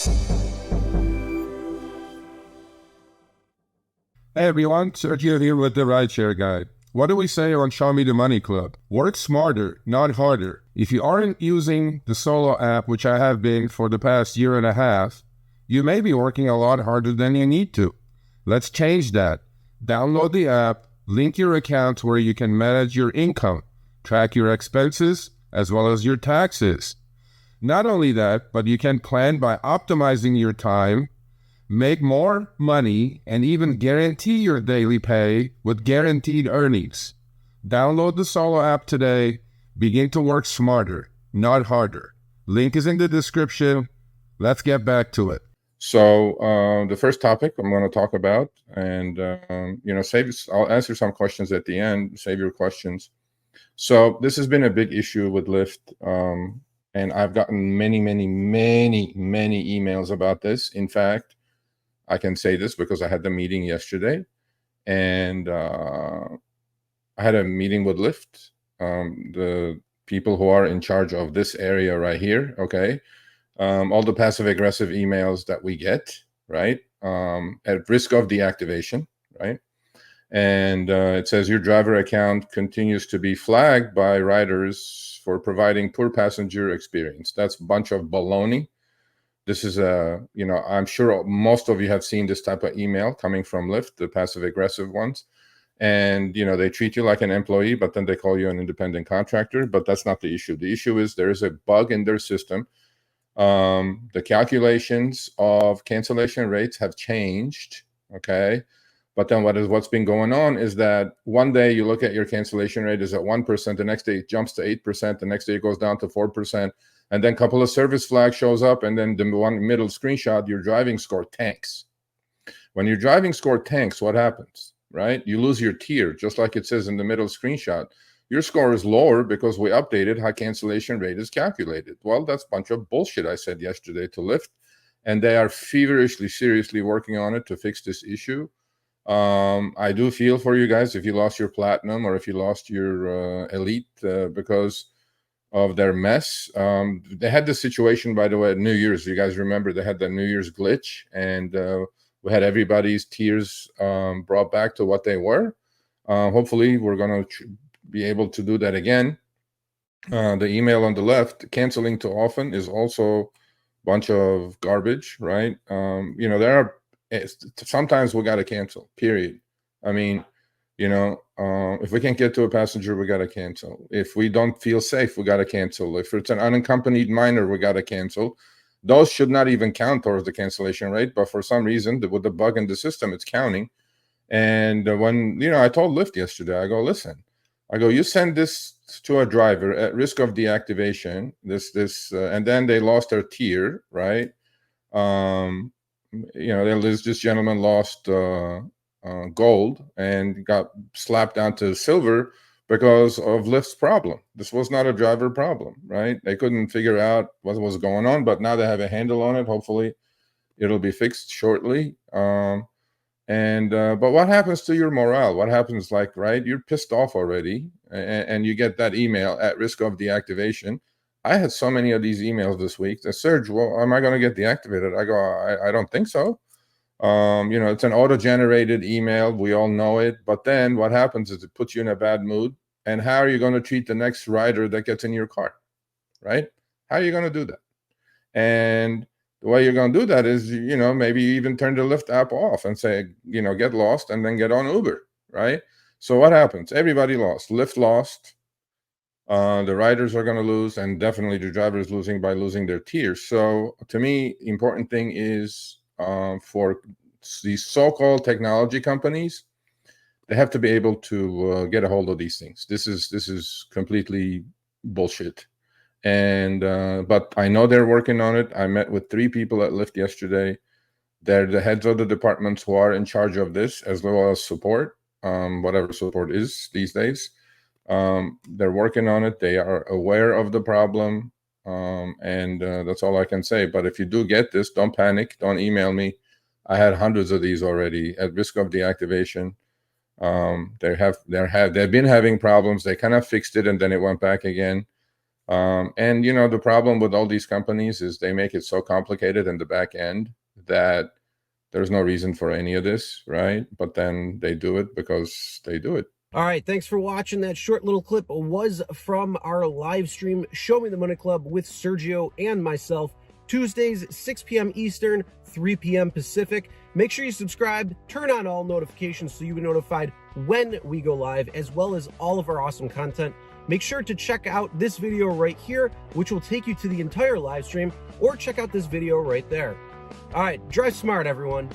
Hey everyone, Sergio here with the Rideshare Guy. What do we say on Show Me the Money Club? Work smarter, not harder. If you aren't using the Solo app, which I have been for the past year and a half, you may be working a lot harder than you need to. Let's change that. Download the app, link your account where you can manage your income, track your expenses, as well as your taxes. Not only that, but you can plan by optimizing your time, make more money, and even guarantee your daily pay with guaranteed earnings. Download the Solo app today. Begin to work smarter, not harder. Link is in the description. Let's get back to it. So the first topic I'm going to talk about, and I'll answer some questions at the end. Save your questions. So this has been a big issue with Lyft, and I've gotten many emails about this. In fact, I can say this because I had the meeting yesterday, and I had a meeting with Lyft, the people who are in charge of this area right here, okay? All the passive-aggressive emails that we get, right, at risk of deactivation, right? And it says your driver account continues to be flagged by riders for providing poor passenger experience. That's a bunch of baloney. This is I'm sure most of you have seen this type of email coming from Lyft, the passive-aggressive ones. And, they treat you like an employee, but then they call you an independent contractor. But that's not the issue. The issue is there is a bug in their system. The calculations of cancellation rates have changed, okay? But then what's been going on is that one day you look at your cancellation rate is at 1%, the next day it jumps to 8%, the next day it goes down to 4%, and then a couple of service flags shows up, and then the one middle screenshot, your driving score tanks. When your driving score tanks, what happens, right? You lose your tier, just like it says in the middle screenshot. Your score is lower because we updated how cancellation rate is calculated. Well, that's a bunch of bullshit, I said yesterday to Lyft, and they are feverishly, seriously working on it to fix this issue. I do feel for you guys if you lost your platinum or if you lost your elite because of their mess. They had this situation, by the way, at New Year's. You guys remember they had the New Year's glitch, and we had everybody's tiers brought back to what they were. Hopefully, we're going to be able to do that again. The email on the left, canceling too often, is also a bunch of garbage, right? There are sometimes we got to cancel, period. I mean, if we can't get to a passenger, we got to cancel. If we don't feel safe, we got to cancel. If it's an unaccompanied minor, we got to cancel. Those should not even count towards the cancellation rate, but for some reason, with the bug in the system, it's counting. And when, I told Lyft yesterday, I go, listen, you send this to a driver at risk of deactivation, and then they lost their tier, right? This gentleman lost gold and got slapped down to silver because of Lyft's problem. This was not a driver problem, right? They couldn't figure out what was going on, but now they have a handle on it. Hopefully, it'll be fixed shortly. But what happens to your morale? What happens, right? You're pissed off already, and you get that email at risk of deactivation. I had so many of these emails this week that, Serge, well, am I going to get deactivated? I go, I don't think so. It's an auto-generated email. We all know it. But then what happens is it puts you in a bad mood. And how are you going to treat the next rider that gets in your car, right? How are you going to do that? And the way you're going to do that is, maybe even turn the Lyft app off and say, get lost and then get on Uber, right? So what happens? Everybody lost. Lyft lost. The riders are going to lose, and definitely the driver is losing by losing their tiers. So to me, important thing is for these so-called technology companies, they have to be able to get a hold of these things. This is completely bullshit. And but I know they're working on it. I met with 3 people at Lyft yesterday. They're the heads of the departments who are in charge of this, as well as support, whatever support is these days. They're working on it. They are aware of the problem, and that's all I can say. But if you do get this, don't panic. Don't email me. I had hundreds of these already at risk of deactivation. They've been having problems. They kind of fixed it, and then it went back again. And the problem with all these companies is they make it so complicated in the back end that there's no reason for any of this, right? But then they do it because they do it. All right, thanks for watching. That short little clip was from our live stream, Show Me the Money Club with Sergio and myself, Tuesdays, 6 p.m. Eastern, 3 p.m. Pacific. Make sure you subscribe, turn on all notifications so you'll be notified when we go live, as well as all of our awesome content. Make sure to check out this video right here, which will take you to the entire live stream, or check out this video right there. All right, drive smart, everyone.